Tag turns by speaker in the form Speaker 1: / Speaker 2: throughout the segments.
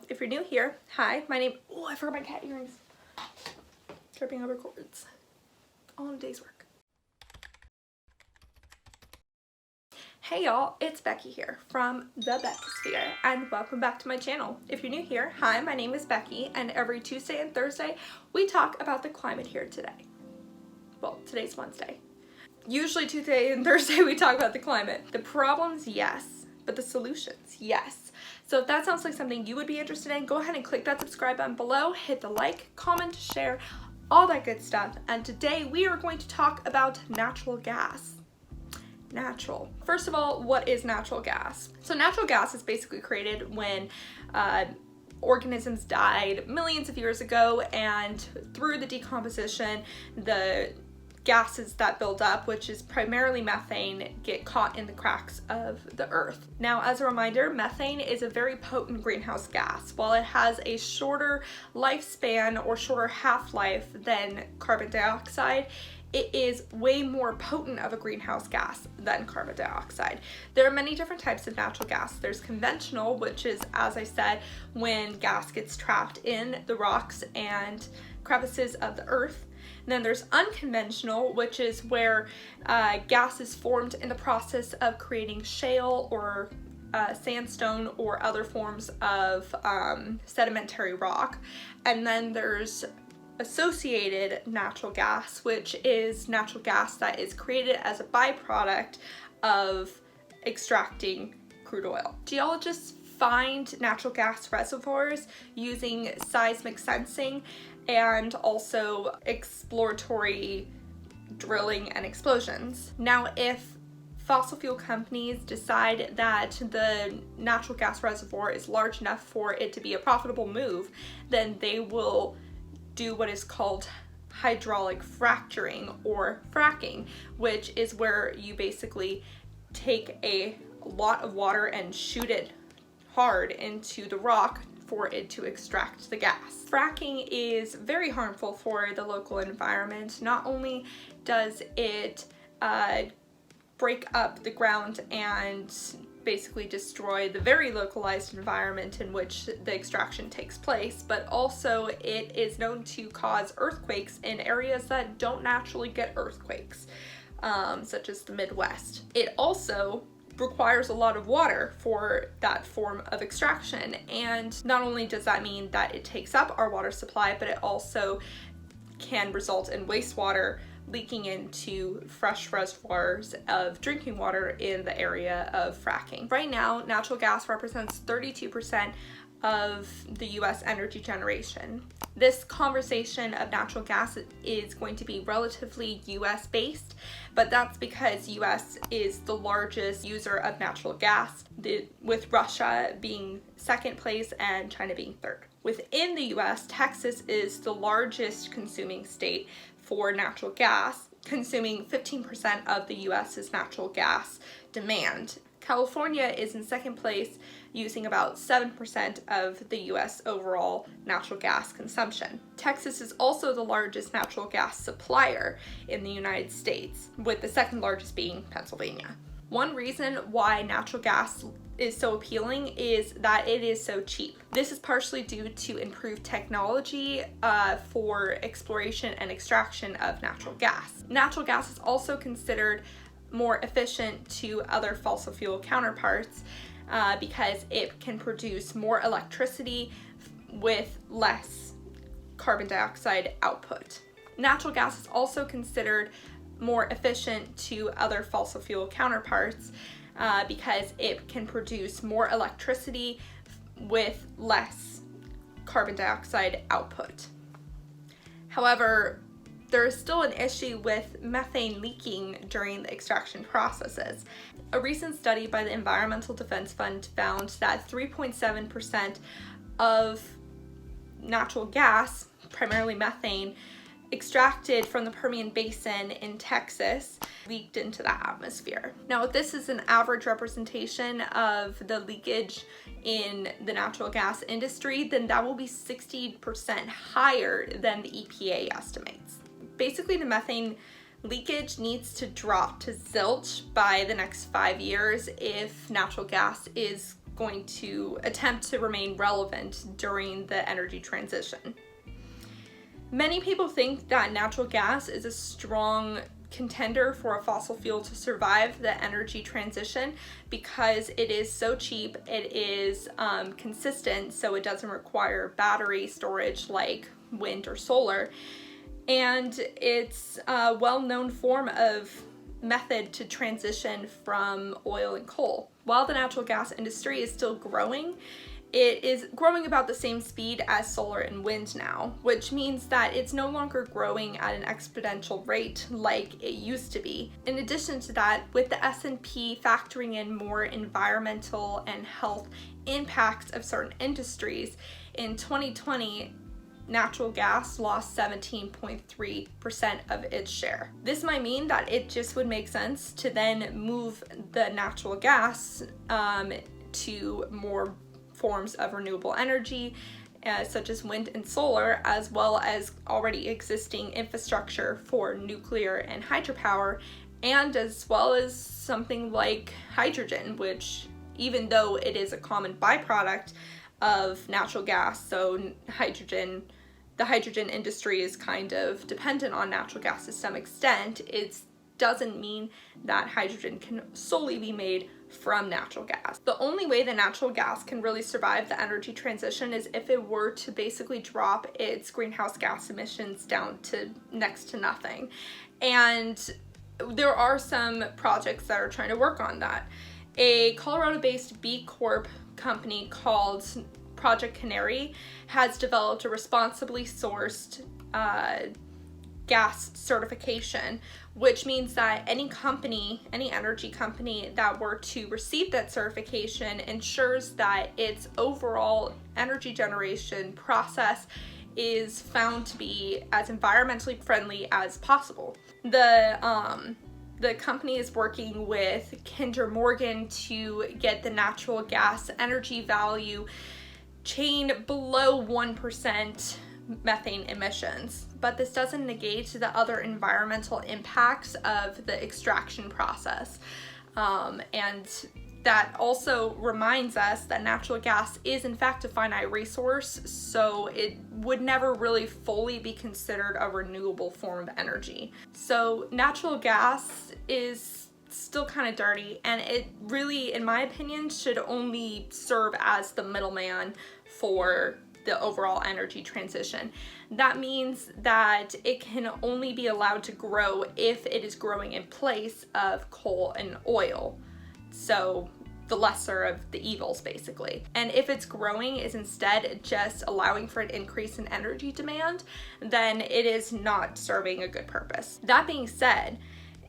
Speaker 1: If you're new here, hi, my name, oh, I forgot my cat earrings. Tripping over cords. All in a day's work. Hey y'all, it's Becky here from the Beckysphere, and welcome back to my channel. If you're new here, hi, my name is Becky, and every Tuesday and Thursday, we talk about the climate here today. Well, today's Wednesday. Usually Tuesday and Thursday we talk about the climate. The problems, yes, but the solutions, yes. So if that sounds like something you would be interested in, go ahead and click that subscribe button below, hit the like, comment, share, all that good stuff. And today we are going to talk about natural gas. Natural. First of all, what is natural gas? So natural gas is basically created when organisms died millions of years ago, and through the decomposition, the gases that build up, which is primarily methane, get caught in the cracks of the earth. Now, as a reminder, methane is a very potent greenhouse gas. While it has a shorter lifespan or shorter half-life than carbon dioxide, it is way more potent of a greenhouse gas than carbon dioxide. There are many different types of natural gas. There's conventional, which is, as I said, when gas gets trapped in the rocks and crevices of the earth. And then there's unconventional, which is where gas is formed in the process of creating shale or sandstone or other forms of sedimentary rock. And then there's associated natural gas, which is natural gas that is created as a byproduct of extracting crude oil. Geologists find natural gas reservoirs using seismic sensing and also exploratory drilling and explosions. Now, if fossil fuel companies decide that the natural gas reservoir is large enough for it to be a profitable move, then they will do what is called hydraulic fracturing or fracking, which is where you basically take a lot of water and shoot it hard into the rock for it to extract the gas. Fracking is very harmful for the local environment. Not only does it break up the ground and basically destroy the very localized environment in which the extraction takes place, but also it is known to cause earthquakes in areas that don't naturally get earthquakes, such as the Midwest. It also requires a lot of water for that form of extraction, and not only does that mean that it takes up our water supply, but it also can result in wastewater leaking into fresh reservoirs of drinking water in the area of fracking. Right now, natural gas represents 32% of the US energy generation. This conversation of natural gas is going to be relatively US based, but that's because US is the largest user of natural gas, with Russia being second place and China being third. Within the US, Texas is the largest consuming state for natural gas, consuming 15% of the US's natural gas demand. California is in second place, using about 7% of the US overall natural gas consumption. Texas is also the largest natural gas supplier in the United States, with the second largest being Pennsylvania. One reason why natural gas is so appealing is that it is so cheap. This is partially due to improved technology for exploration and extraction of natural gas. Natural gas is also considered more efficient to other fossil fuel counterparts because it can produce more electricity with less carbon dioxide output. Natural gas is also considered more efficient to other fossil fuel counterparts because it can produce more electricity with less carbon dioxide output. However, there is still an issue with methane leaking during the extraction processes. A recent study by the Environmental Defense Fund found that 3.7% of natural gas, primarily methane, extracted from the Permian Basin in Texas leaked into the atmosphere. Now, if this is an average representation of the leakage in the natural gas industry, then that will be 60% higher than the EPA estimates. Basically, the methane leakage needs to drop to zilch by the next 5 years if natural gas is going to attempt to remain relevant during the energy transition. Many people think that natural gas is a strong contender for a fossil fuel to survive the energy transition because it is so cheap, it is consistent, so it doesn't require battery storage like wind or solar, and it's a well-known form of method to transition from oil and coal. While the natural gas industry is still growing, it is growing about the same speed as solar and wind now, which means that it's no longer growing at an exponential rate like it used to be. In addition to that, with the S&P factoring in more environmental and health impacts of certain industries, in 2020, natural gas lost 17.3% of its share. This might mean that it just would make sense to then move the natural gas to more forms of renewable energy, such as wind and solar, as well as already existing infrastructure for nuclear and hydropower, and as well as something like hydrogen, which, even though it is a common byproduct of natural gas, so the hydrogen industry is kind of dependent on natural gas to some extent, it doesn't mean that hydrogen can solely be made from natural gas. The only way that natural gas can really survive the energy transition is if it were to basically drop its greenhouse gas emissions down to next to nothing. And there are some projects that are trying to work on that. A Colorado-based B Corp company called Project Canary has developed a responsibly sourced gas certification, which means that any energy company that were to receive that certification ensures that its overall energy generation process is found to be as environmentally friendly as possible. The company is working with Kinder Morgan to get the natural gas energy value chain below 1% methane emissions, but this doesn't negate the other environmental impacts of the extraction process. And that also reminds us that natural gas is in fact a finite resource, so it would never really fully be considered a renewable form of energy. So natural gas is still kind of dirty, and it really, in my opinion, should only serve as the middleman for the overall energy transition. That means that it can only be allowed to grow if it is growing in place of coal and oil. So the lesser of the evils, basically. And if its growing is instead just allowing for an increase in energy demand, then it is not serving a good purpose. That being said,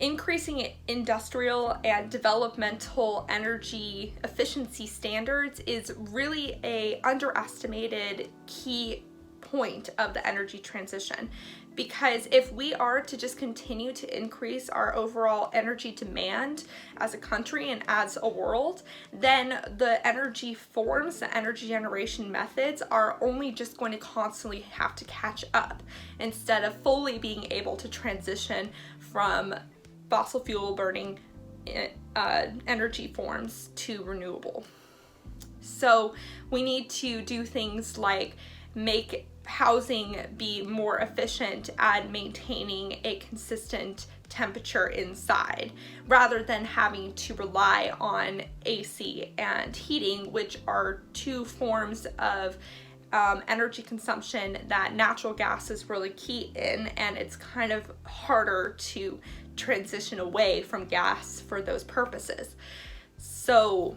Speaker 1: increasing industrial and developmental energy efficiency standards is really an underestimated key point of the energy transition, because if we are to just continue to increase our overall energy demand as a country and as a world, then the energy forms, the energy generation methods are only just going to constantly have to catch up instead of fully being able to transition from fossil fuel burning energy forms to renewable. So we need to do things like make housing be more efficient at maintaining a consistent temperature inside, rather than having to rely on AC and heating, which are two forms of energy consumption that natural gas is really key in, and it's kind of harder to transition away from gas for those purposes. So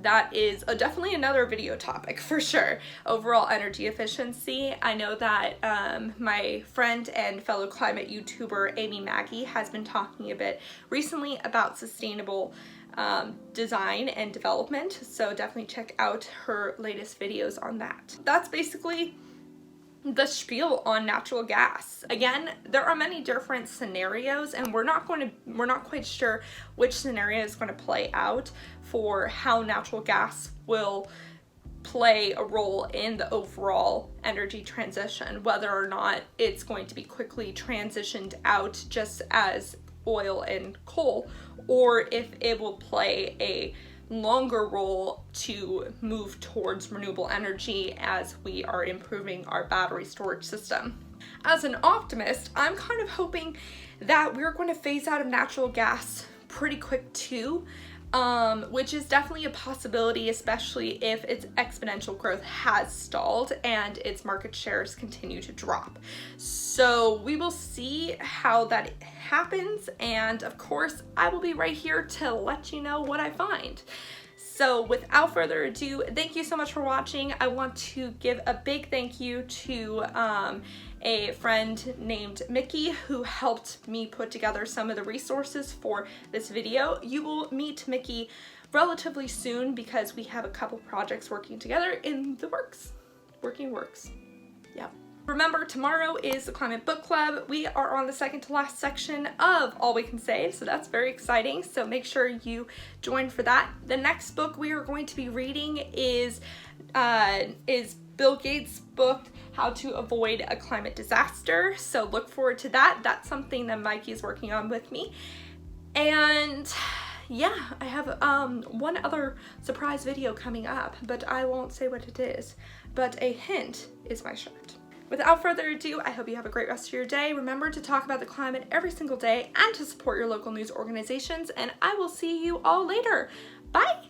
Speaker 1: that is definitely another video topic for sure. Overall energy efficiency. I know that my friend and fellow climate YouTuber Amy Maggie has been talking a bit recently about sustainable design and development, so definitely check out her latest videos on that. That's basically the spiel on natural gas. Again, there are many different scenarios, and we're not quite sure which scenario is going to play out for how natural gas will play a role in the overall energy transition, whether or not it's going to be quickly transitioned out just as oil and coal, or if it will play a longer role to move towards renewable energy as we are improving our battery storage system. As an optimist, I'm kind of hoping that we're going to phase out of natural gas pretty quick too, which is definitely a possibility, especially if its exponential growth has stalled and its market shares continue to drop. So we will see how that happens, and of course I will be right here to let you know what I find. So without further ado, thank you so much for watching. I want to give a big thank you to a friend named Mickey who helped me put together some of the resources for this video. You will meet Mickey relatively soon because we have a couple projects working together in the works. Yep. Remember, tomorrow is the Climate Book Club. We are on the second to last section of All We Can Save, so that's very exciting. So make sure you join for that. The next book we are going to be reading is Bill Gates' book, How to Avoid a Climate Disaster. So look forward to that. That's something that Mikey is working on with me. And yeah, I have one other surprise video coming up, but I won't say what it is. But a hint is my shirt. Without further ado, I hope you have a great rest of your day. Remember to talk about the climate every single day and to support your local news organizations, and I will see you all later. Bye!